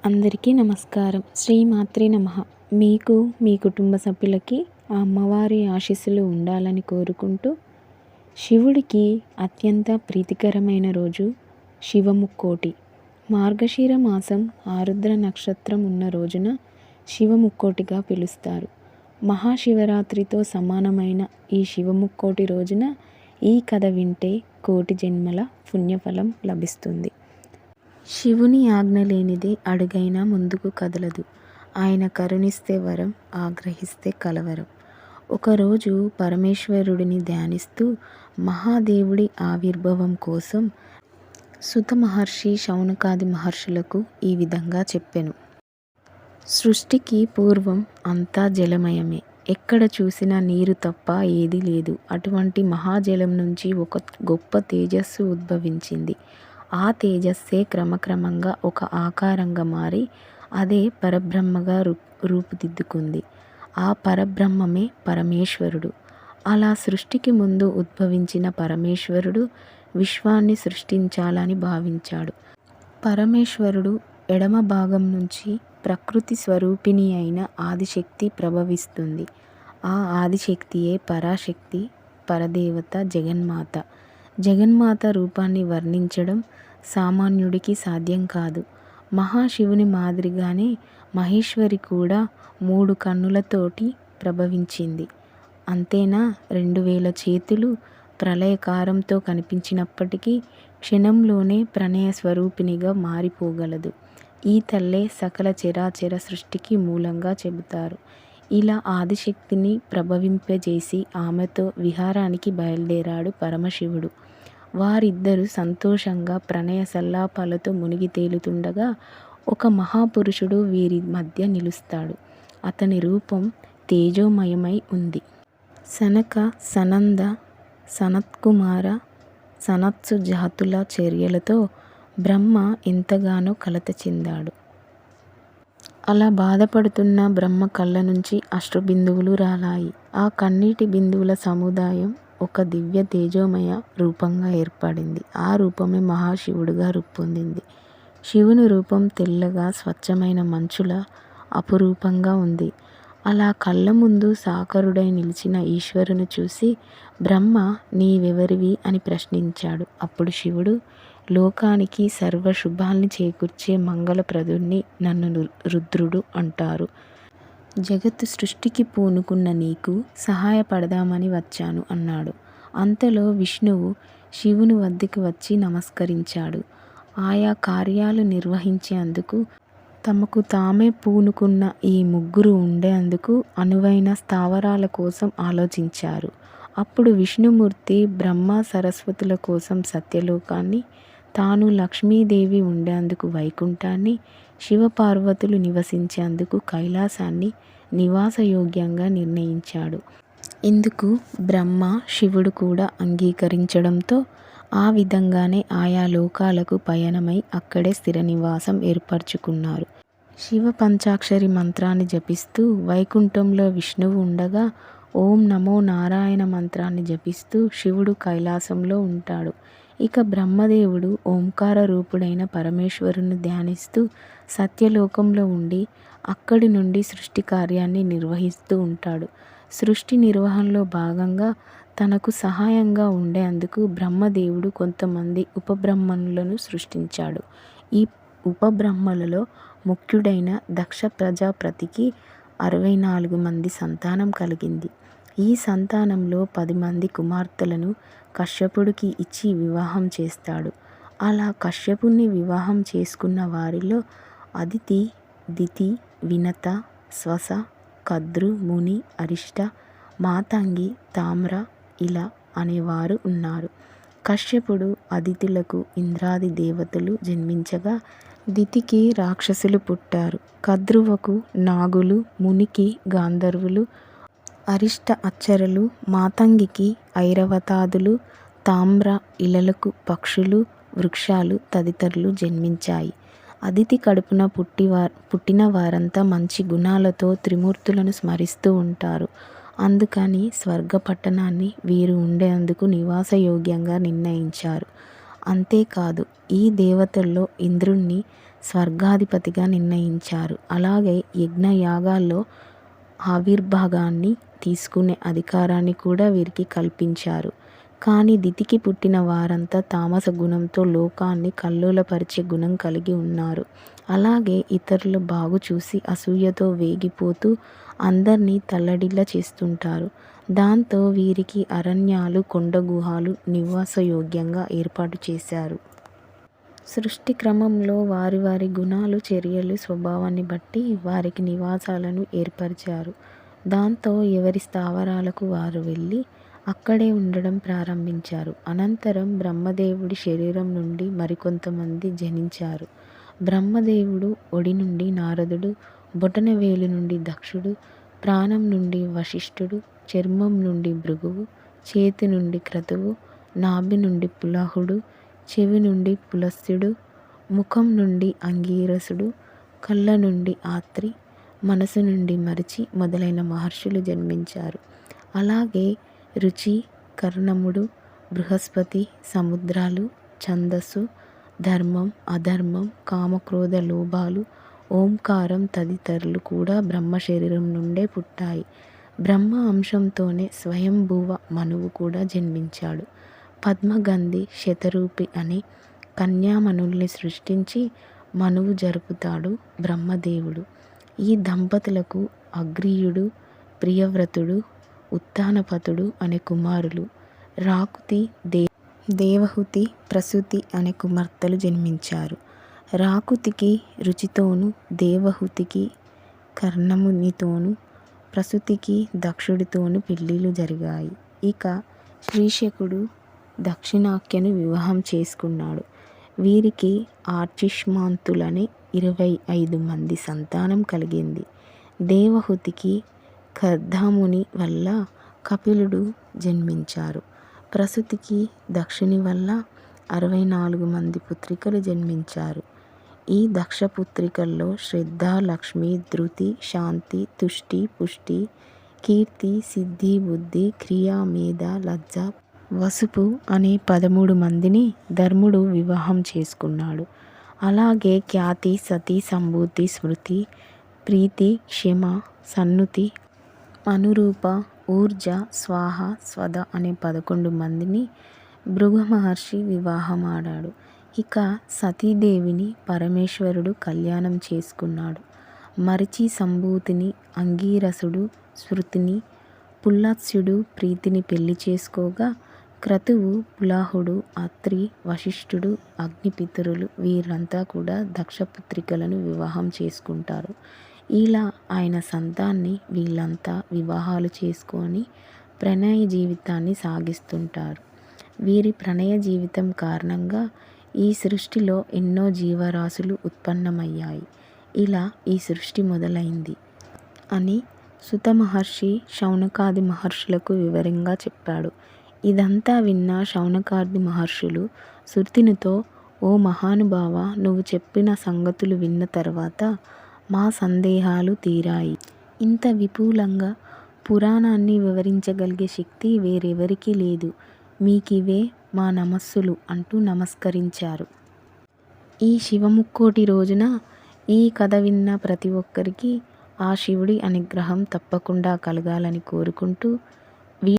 అందరికీ నమస్కారం. శ్రీమాత్రే నమః. మీకు మీ కుటుంబ సభ్యులకి ఆ అమ్మవారి ఆశీస్సులు ఉండాలని కోరుకుంటూ, శివుడికి అత్యంత ప్రీతికరమైన రోజు శివముక్కోటి. మార్గశిర మాసం ఆరుద్ర నక్షత్రం ఉన్న రోజున శివముక్కోటిగా పిలుస్తారు. మహాశివరాత్రితో సమానమైన ఈ శివముక్కోటి రోజున ఈ కథ వింటే కోటి జన్మల పుణ్యఫలం లభిస్తుంది. శివుని ఆజ్ఞ లేనిదే అడుగైనా ముందుకు కదలదు. ఆయన కరుణిస్తే వరం, ఆగ్రహిస్తే కలవరం. ఒకరోజు పరమేశ్వరుడిని ధ్యానిస్తూ మహాదేవుడి ఆవిర్భావం కోసం సుత మహర్షి శౌనకాది మహర్షులకు ఈ విధంగా చెప్పెను. సృష్టికి పూర్వం అంతా జలమయమే. ఎక్కడ చూసినా నీరు తప్ప ఏదీ లేదు. అటువంటి మహాజలం నుంచి ఒక గొప్ప తేజస్సు ఉద్భవించింది. ఆ తేజస్సే క్రమక్రమంగా ఒక ఆకారంగా మారి అదే పరబ్రహ్మగా రూపుదిద్దుకుంది. ఆ పరబ్రహ్మమే పరమేశ్వరుడు. అలా సృష్టికి ముందు ఉద్భవించిన పరమేశ్వరుడు విశ్వాన్ని సృష్టించాలని భావించాడు. పరమేశ్వరుడు ఎడమ భాగం నుంచి ప్రకృతి స్వరూపిణి అయిన ఆదిశక్తి ప్రభవిస్తుంది. ఆ ఆదిశక్తియే పరాశక్తి, పరదేవత, జగన్మాత. జగన్మాత రూపాన్ని వర్ణించడం సామాన్యుడికి సాధ్యం కాదు. మహాశివుని మాదిరిగానే మహేశ్వరి కూడా 3 కన్నులతోటి ప్రభవించింది. అంతేనా, 2000 చేతులు ప్రళయకారంతో కనిపించినప్పటికీ క్షణంలోనే ప్రణయ స్వరూపిణిగా మారిపోగలదు. ఈ తల్లే సకల చరాచర సృష్టికి మూలంగా చెబుతారు. ఇలా ఆదిశక్తిని ప్రభవింపజేసి ఆమెతో విహారానికి బయలుదేరాడు పరమశివుడు. వారిద్దరూ సంతోషంగా ప్రణయ సల్లాపాలతో మునిగి తేలుతుండగా ఒక మహాపురుషుడు వీరి మధ్య నిలుస్తాడు. అతని రూపం తేజోమయమై ఉంది. సనక, సనంద, సనత్కుమార, సనత్సు జాతుల చర్యలతో బ్రహ్మ ఎంతగానో కలత చెందాడు. అలా బాధపడుతున్న బ్రహ్మ కళ్ళ నుంచి అశ్రుబిందువులు రాలాయి. ఆ కన్నీటి బిందువుల సముదాయం ఒక దివ్య తేజోమయ రూపంగా ఏర్పడింది. ఆ రూపమే మహాశివుడుగా రూపొందింది. శివుని రూపం తెల్లగా స్వచ్ఛమైన మంచులా అపురూపంగా ఉంది. అలా కళ్ళ ముందు సాకారుడై నిలిచిన ఈశ్వరుని చూసి బ్రహ్మ నీవెవరివి అని ప్రశ్నించాడు. అప్పుడు శివుడు, లోకానికి సర్వశుభాల్ని చేకూర్చే మంగళప్రదుణ్ణి నన్ను రుద్రుడు అంటారు. జగత్తు సృష్టికి పూనుకున్న నీకు సహాయపడదామని వచ్చాను అన్నాడు. అంతలో విష్ణువు శివుని వద్దకు వచ్చి నమస్కరించాడు. ఆయా కార్యాలు నిర్వహించేందుకు తమకు తామే పూనుకున్న ఈ ముగ్గురు ఉండేందుకు అనువైన స్థావరాల కోసం ఆలోచించారు. అప్పుడు విష్ణుమూర్తి బ్రహ్మ సరస్వతుల కోసం సత్యలోకాన్ని, తాను లక్ష్మీదేవి ఉండేందుకు వైకుంఠాన్ని, శివపార్వతులు నివసించేందుకు కైలాసాన్ని నివాసయోగ్యంగా నిర్ణయించాడు. ఇందుకు బ్రహ్మ, శివుడు కూడా అంగీకరించడంతో ఆ విధంగానే ఆయా లోకాలకు పయనమై అక్కడే స్థిర నివాసం ఏర్పరచుకున్నారు. శివ పంచాక్షరి మంత్రాన్ని జపిస్తూ వైకుంఠంలో విష్ణువు ఉండగా, ఓం నమో నారాయణ మంత్రాన్ని జపిస్తూ శివుడు కైలాసంలో ఉంటాడు. ఇక బ్రహ్మదేవుడు ఓంకార రూపుడైన పరమేశ్వరుని ధ్యానిస్తూ సత్యలోకంలో ఉండి అక్కడి నుండి సృష్టి కార్యాన్ని నిర్వహిస్తూ ఉంటాడు. సృష్టి నిర్వహణలో భాగంగా తనకు సహాయంగా ఉండేందుకు బ్రహ్మదేవుడు కొంతమంది ఉపబ్రహ్మణులను సృష్టించాడు. ఈ ఉపబ్రహ్మలలో ముఖ్యుడైన దక్ష ప్రజాపతికి 64 మంది సంతానం కలిగింది. ఈ సంతానంలో 10 మంది కుమార్తెలను కశ్యపుడికి ఇచ్చి వివాహం చేస్తాడు. అలా కశ్యపుణ్ణి వివాహం చేసుకున్న వారిలో అదితి, దితి, వినత, స్వస, కద్రు, ముని, అరిష్ట, మాతంగి, తామ్ర ఇలా అనేవారు ఉన్నారు. కశ్యపుడు అదితులకు ఇంద్రాది దేవతలు జన్మించగా దితికి రాక్షసులు పుట్టారు. కద్రువకు నాగులు, మునికి గాంధర్వులు, అరిష్ట అప్సరలు, మాతంగికి ఐరవతాదులు, తామ్ర ఇలలకు పక్షులు, వృక్షాలు తదితరులు జన్మించాయి. అదితి కడుపున పుట్టిన వారంతా మంచి గుణాలతో త్రిమూర్తులను స్మరిస్తూ ఉంటారు. అందుకని స్వర్గపట్టణాన్ని వీరు ఉండేందుకు నివాసయోగ్యంగా నిర్ణయించారు. అంతేకాదు ఈ దేవతల్లో ఇంద్రుణ్ణి స్వర్గాధిపతిగా నిర్ణయించారు. అలాగే యజ్ఞయాగాల్లో ఆవిర్భాగాన్ని తీసుకునే అధికారాన్ని కూడా వీరికి కల్పించారు. కానీ దితికి పుట్టిన వారంతా తామస గుణంతో లోకాన్ని కల్లోలపరిచే గుణం కలిగి ఉన్నారు. అలాగే ఇతరుల బాగు చూసి అసూయతో వేగిపోతూ అందరినీ తల్లడిల్లా చేస్తుంటారు. దాంతో వీరికి అరణ్యాలు, కొండ గుహాలు నివాసయోగ్యంగా ఏర్పాటు చేశారు. సృష్టి క్రమంలో వారి వారి గుణాలు, చర్యలు, స్వభావాన్ని బట్టి వారికి నివాసాలను ఏర్పరిచారు. దాంతో ఎవరి స్థావరాలకు వారు వెళ్ళి అక్కడే ఉండడం ప్రారంభించారు. అనంతరం బ్రహ్మదేవుడి శరీరం నుండి మరికొంతమంది జనించారు. బ్రహ్మదేవుడు ఒడి నుండి నారదుడు, బొటనవేలు నుండి దక్షుడు, ప్రాణం నుండి వశిష్ఠుడు, చర్మం నుండి భృగువు, చేతి నుండి క్రతువు, నాభి నుండి పులహుడు, చెవి నుండి పులస్త్యుడు, ముఖం నుండి అంగీరసుడు, కళ్ళ నుండి ఆత్రి, మనసు నుండి మరిచి మొదలైన మహర్షులు జన్మించారు. అలాగే రుచి, కర్ణముడు, బృహస్పతి, సముద్రాలు, ఛందస్సు, ధర్మం, అధర్మం, కామక్రోధ లోభాలు, ఓంకారం తదితరులు కూడా బ్రహ్మ శరీరం నుండే పుట్టాయి. బ్రహ్మ అంశంతోనే స్వయంభువ మనువు కూడా జన్మించాడు. పద్మగంధి, శతరూపి అనే కన్యామణుల్ని సృష్టించి మనువు జరుపుతాడు బ్రహ్మదేవుడు. ఈ దంపతులకు అగ్రీయుడు, ప్రియవ్రతుడు, ఉత్తానపతుడు అనే కుమారులు, రాకుతి, దేవహుతి, ప్రసూతి అనే కుమార్తెలు జన్మించారు. రాకుతికి రుచితోనూ, దేవహుతికి కర్ణమునితోనూ, ప్రసూతికి దక్షుడితోనూ పెళ్ళిళ్ళు జరిగాయి. ఇక శ్రీశకుడు దక్షిణాఖ్యను వివాహం చేసుకున్నాడు. వీరికి ఆర్చిష్మాంతులనే 25 మంది సంతానం కలిగింది. దేవహుతికి కర్దముని వల్ల కపిలుడు జన్మించారు. ప్రసూతికి దక్షుని వల్ల 64 మంది పుత్రికలు జన్మించారు. ఈ దక్షపుత్రికల్లో శ్రద్ధ, లక్ష్మి, ధృతి, శాంతి, తుష్టి, పుష్టి, కీర్తి, సిద్ధి, బుద్ధి, క్రియ, మేధ, లజ్జ, వసుపు అనే 13 మందిని ధర్ముడు వివాహం చేసుకున్నాడు. అలాగే ఖ్యాతి, సతి, సంభూతి, స్మృతి, ప్రీతి, క్షమ, సన్నుతి, అనురూప, ఊర్జ, స్వాహ, స్వద అనే 11 మందిని భృగు మహర్షి వివాహమాడాడు. ఇక సతీదేవిని పరమేశ్వరుడు కళ్యాణం చేసుకున్నాడు. మరిచి సంభూతిని, అంగీరసుడు స్మృతిని, పుల్లత్స్యుడు ప్రీతిని పెళ్లి చేసుకోగా, క్రతువు, పులాహుడు, అత్రి, వశిష్ఠుడు, అగ్నిపితరులు వీరంతా కూడా దక్షపుత్రికలను వివాహం చేసుకుంటారు. ఇలా ఆయన సంతాన్ని వీళ్ళంతా వివాహాలు చేసుకొని ప్రణయ జీవితాన్ని సాగిస్తుంటారు. వీరి ప్రణయ జీవితం కారణంగా ఈ సృష్టిలో ఎన్నో జీవరాశులు ఉత్పన్నమయ్యాయి. ఇలా ఈ సృష్టి మొదలైంది అని సుత మహర్షి శౌనకాది మహర్షులకు వివరంగా చెప్పాడు. ఇదంతా విన్న శౌనకాది మహర్షులు శృతినితో, ఓ మహానుభావ, నువ్వు చెప్పిన సంగతులు విన్న తర్వాత మా సందేహాలు తీరాయి. ఇంత విపులంగా పురాణాన్ని వివరించగలిగే శక్తి వేరెవరికీ లేదు. మీకివే మా నమస్సులు అంటూ నమస్కరించారు. ఈ శివముక్కోటి రోజున ఈ కథ విన్న ప్రతి ఒక్కరికి ఆ శివుడి అనుగ్రహం తప్పకుండా కలగాలని కోరుకుంటూ